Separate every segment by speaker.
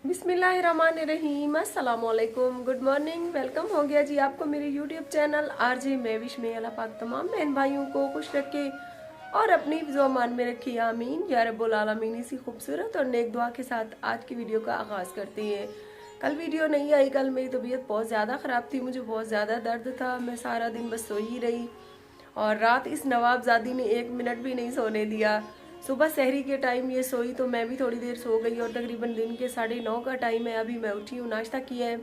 Speaker 1: बिस्मिल्लाहिर्रहमानिर्रहीम, अस्सलामुअलैकुम, good morning. Welcome हो गया जी आपको मेरे यूट्यूब चैनल आरजे महविश में। अल्लाह पाक तमाम बहन भाइयों को खुश रखे और अपनी ज़ुबान में रखिए, आमीन या रब्बुल आलमीन। इसी खूबसूरत और नेक दुआ के साथ आज की वीडियो का आगाज़ करते हैं। कल वीडियो नहीं आई, कल मेरी तबीयत बहुत ज़्यादा ख़राब थी, मुझे बहुत ज़्यादा दर्द था, मैं सारा दिन बस सोई ही रही और रात इस नवाबजादी ने 1 मिनट भी नहीं सोने दिया। सुबह सहरी के टाइम ये सोई तो मैं भी थोड़ी देर सो गई और तकरीबन दिन के 9:30 का टाइम है। अभी मैं उठी हूँ, नाश्ता किया है।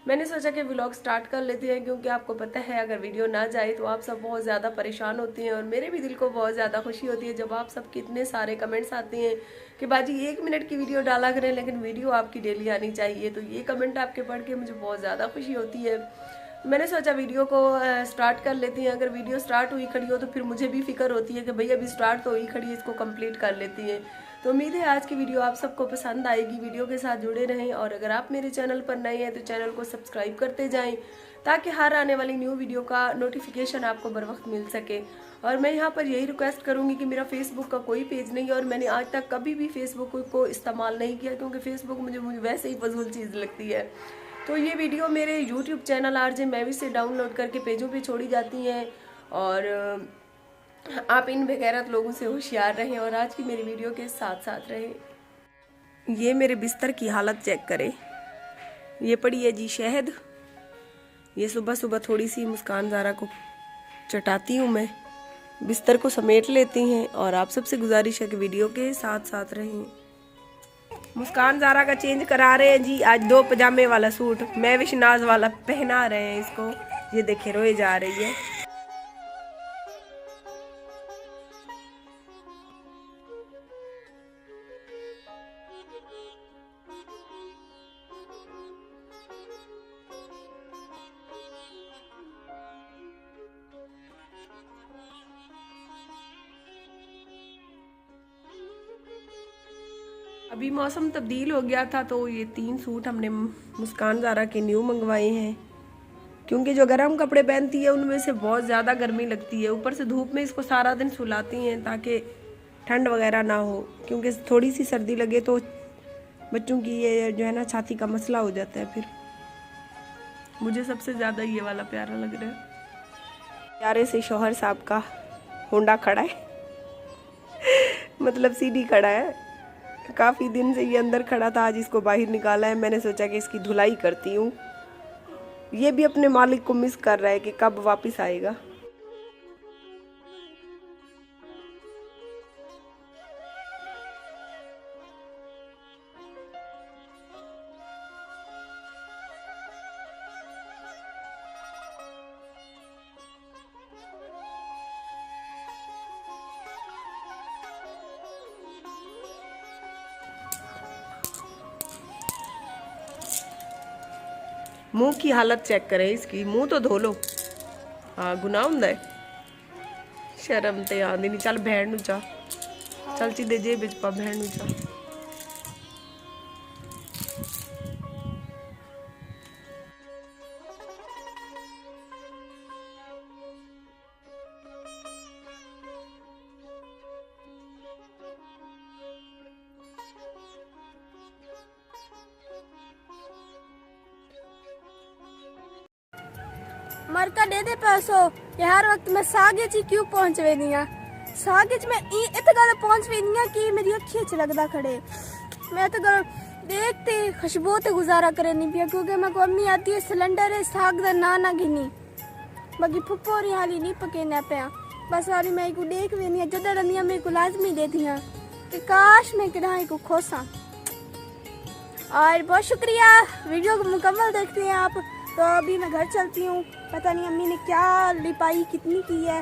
Speaker 1: मैंने सोचा कि व्लॉग स्टार्ट कर लेते हैं, क्योंकि आपको पता है अगर वीडियो ना जाए तो आप सब बहुत ज़्यादा परेशान होते हैं और मेरे भी दिल को बहुत ज़्यादा खुशी होती है जब आप सब कितने सारे कमेंट्स आते हैं कि बाजी 1 मिनट की वीडियो डाला करें, लेकिन वीडियो आपकी डेली आनी चाहिए। तो ये कमेंट आपके पढ़ के मुझे बहुत ज़्यादा खुशी होती है। मैंने सोचा वीडियो को स्टार्ट कर लेती हैं। अगर वीडियो स्टार्ट हुई खड़ी हो तो फिर मुझे भी फिक्र होती है कि भाई अभी स्टार्ट तो हुई खड़ी है, इसको कंप्लीट कर लेती हैं। तो उम्मीद है आज की वीडियो आप सबको पसंद आएगी। वीडियो के साथ जुड़े रहें और अगर आप मेरे चैनल पर नए हैं तो चैनल को सब्सक्राइब करते जाएं ताकि हर आने वाली न्यू वीडियो का नोटिफिकेशन आपको बर वक्त मिल सके। और मैं यहाँ पर यही रिक्वेस्ट करूँगी कि मेरा फेसबुक का कोई पेज नहीं है और मैंने आज तक कभी भी फेसबुक को इस्तेमाल नहीं किया, क्योंकि फेसबुक मुझे वैसे ही फजूल चीज़ लगती है। तो ये वीडियो मेरे यूट्यूब चैनल आरजे महविश से डाउनलोड करके पेजों पे छोड़ी जाती हैं और आप इन बेगैरत लोगों से होशियार रहें और आज की मेरी वीडियो के साथ साथ रहें। ये मेरे बिस्तर की हालत चेक करें, ये पड़ी है जी शहद। ये सुबह सुबह थोड़ी सी मुस्कान ज़ारा को चटाती हूँ मैं, बिस्तर को समेट लेती हैं और आप सबसे गुजारिश है कि वीडियो के साथ साथ रहें। मुस्कान ज़ारा का चेंज करा रहे हैं जी, आज 2 पजामे वाला सूट महविश नाज वाला पहना रहे हैं इसको। ये देखे रोए जा रही है। अभी मौसम तब्दील हो गया था तो ये 3 सूट हमने मुस्कान ज़ारा के न्यू मंगवाए हैं, क्योंकि जो गर्म कपड़े पहनती है उनमें से बहुत ज़्यादा गर्मी लगती है। ऊपर से धूप में इसको सारा दिन सुलाती हैं ताकि ठंड वगैरह ना हो, क्योंकि थोड़ी सी सर्दी लगे तो बच्चों की ये जो है ना छाती का मसला हो जाता है। फिर मुझे सबसे ज़्यादा ये वाला प्यारा लग रहा है। प्यारे से शौहर साहब का होंडा खड़ा है मतलब सीढ़ी खड़ा है। काफ़ी दिन से ये अंदर खड़ा था, आज इसको बाहर निकाला है। मैंने सोचा कि इसकी धुलाई करती हूँ। ये भी अपने मालिक को मिस कर रहा है कि कब वापस आएगा। मुंह की हालत चेक करें इसकी, मुंह तो धो लो। हाँ गुनाह हुंदा है, शर्म ते आंदी नहीं। चल भैन नू चा, चल सीधे जेब विच पा भैन नू चा।
Speaker 2: मरका दे दे पैसो ये हर वक्त मैं सागे ची क्यों पहुंच वेनिया सागे च मैं इतने गल पहुंच वेनिया कि मेरी अखी च लगदा खड़े। मैं तो गल देखते खुशबू ते गुजारा करे नहीं पिया, क्योंकि मैं को अम्मी आती है सिलेंडर है साग दा ना गिनी बाकी फुप्पो री हाली नहीं पकेना पे। बस वाली मैं को देख वेनिया जदा रनिया मेरे को लाजमी दे दिया कि काश मैं किराए को खोसा। और बहुत शुक्रिया, वीडियो को मुकम्मल देखते हैं आप। तो अभी मैं घर चलती हूँ, पता नहीं अम्मी ने क्या लिपाई कितनी की है।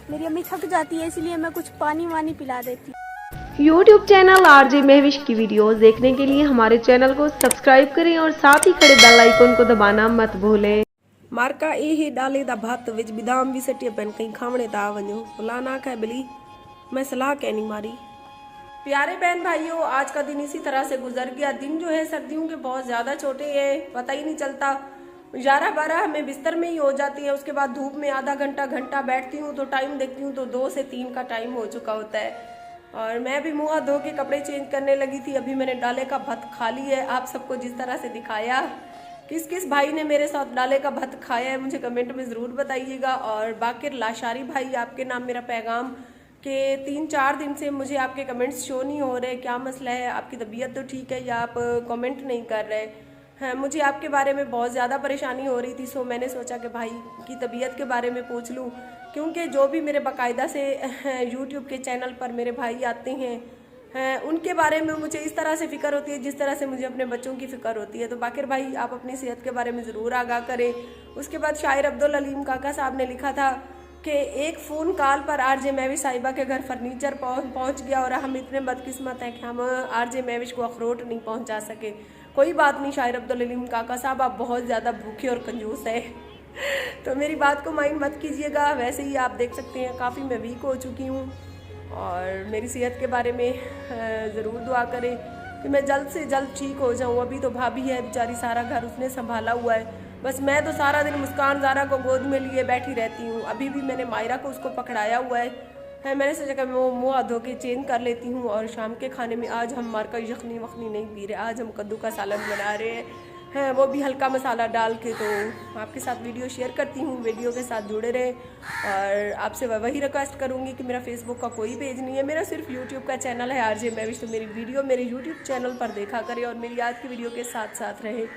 Speaker 2: मेरी अम्मी थक जाती है इसलिए मैं कुछ पानी वानी पिला देती हूँ।
Speaker 1: यूट्यूब चैनल आरजे महविश की वीडियोस देखने के लिए हमारे चैनल को सब्सक्राइब करें और साथ ही खड़े बेल आइकन को दबाना मत भूलें। मारका ये डाले दा भात विच बादाम भी सटिया पेन कहीं खावणे ता वञो भला ना खाए बिली, मैं सलाह कहनी मारी। प्यारे बहन भाइयों, आज का दिन इसी तरह से गुजर गया। दिन जो है सर्दियों के बहुत ज्यादा छोटे हैं, पता ही नहीं चलता। 11-12 हमें बिस्तर में ही हो जाती है। उसके बाद धूप में आधा घंटा बैठती हूँ तो टाइम देखती हूँ तो 2 से 3 का टाइम हो चुका होता है। और मैं भी मुँह हाथ धो के कपड़े चेंज करने लगी थी। अभी मैंने डाले का भत खा ली है। आप सबको जिस तरह से दिखाया, किस किस भाई ने मेरे साथ डाले का भत खाया है मुझे कमेंट में ज़रूर बताइएगा। और बाकिर लाशारी भाई, आपके नाम मेरा पैगाम कि 3-4 दिन से मुझे आपके कमेंट्स शो नहीं हो रहे, क्या मसला है? आपकी तबीयत तो ठीक है या आप कमेंट नहीं कर रहे हैं? मुझे आपके बारे में बहुत ज़्यादा परेशानी हो रही थी, सो मैंने सोचा कि भाई की तबीयत के बारे में पूछ लूँ, क्योंकि जो भी मेरे बाकायदा से यूट्यूब के चैनल पर मेरे भाई आते हैं उनके बारे में मुझे इस तरह से फ़िक्र होती है जिस तरह से मुझे अपने बच्चों की फ़िक्र होती है। तो बाकिर भाई आप अपनी सेहत के बारे में ज़रूर आगाह करें। उसके बाद शायर अब्दुल अलीम काका साहब ने लिखा था कि एक फ़ोन कॉल पर आरजे महविश साहिबा के घर फर्नीचर पहुंच गया और हम इतने बदकिस्मत हैं कि हम आरजे महविश को अखरोट नहीं पहुंचा सके। कोई बात नहीं शायर अब्दुल अलीम काका साहब, आप बहुत ज़्यादा भूखे और कंजूस है तो मेरी बात को माइंड मत कीजिएगा। वैसे ही आप देख सकते हैं काफ़ी मैं वीक हो चुकी हूँ और मेरी सेहत के बारे में ज़रूर दुआ करें कि मैं जल्द से जल्द ठीक हो जाऊँ। अभी तो भाभी है बेचारी, सारा घर उसने संभाला हुआ है, बस मैं तो सारा दिन मुस्कान ज़ारा को गोद में लिए बैठी रहती हूँ। अभी भी मैंने मायरा को उसको पकड़ाया हुआ है मैंने सोचा कि मैं मुँह हाथ धो के चेंज कर लेती हूँ। और शाम के खाने में आज हम मार का यखनी वखनी नहीं पी रहे, आज हम कद्दू का सालन बना रहे हैं, वो भी हल्का मसाला डाल के। तो आपके साथ वीडियो शेयर करती हूँ, वीडियो के साथ जुड़े रहें। और आपसे वही रिक्वेस्ट करूँगी कि मेरा फेसबुक का कोई पेज नहीं है, मेरा सिर्फ यूट्यूब का चैनल है आरजे महविश। तो मेरी वीडियो मेरे यूट्यूब चैनल पर देखा करें और मेरी आज की वीडियो के साथ साथ रहे।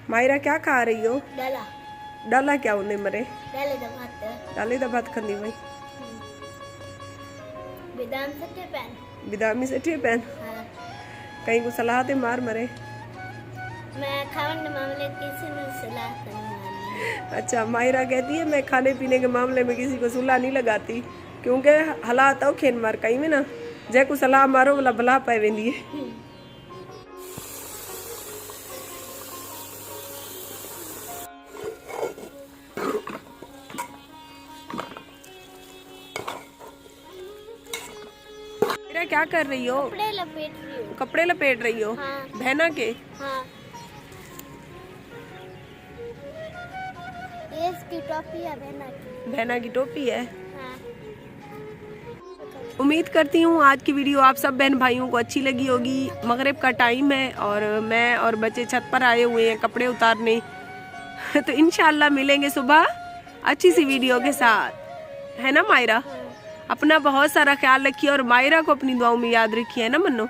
Speaker 1: मायरा क्या खा रही हो?
Speaker 2: डाला
Speaker 1: डाला क्या उन्हें मरे?
Speaker 2: डाले
Speaker 1: दा भात खंदी भाई बिदामी से पैन कहीं को सलाह ते मार मरे।
Speaker 2: मैं खाने मामले किसी ने सलाह करनी।
Speaker 1: अच्छा, मायरा कहती है मैं खाने पीने के मामले में किसी को सुलह नहीं लगाती, क्योंकि हालात आओ खेन मार कहीं में ना जै को सलाह मारो वाला भला पाए वेंदी है। क्या कर रही हो?
Speaker 2: कपड़े लपेट रही हूँ।
Speaker 1: कपड़े लपेट रही हो?
Speaker 2: हाँ।
Speaker 1: बहना के?
Speaker 2: हाँ। ये इसकी टोपी है बहना की।
Speaker 1: बहना की टोपी है?
Speaker 2: हाँ।
Speaker 1: उम्मीद करती हूँ आज की वीडियो आप सब बहन भाइयों को अच्छी लगी होगी। मगरिब का टाइम है और मैं और बच्चे छत पर आए हुए हैं कपड़े उतारने तो इंशाल्लाह मिलेंगे सुबह अच्छी सी वीडियो के साथ, है ना मायरा? अपना बहुत सारा ख्याल रखिए और मायरा को अपनी दुआओं में याद रखिए, है ना मन्नो?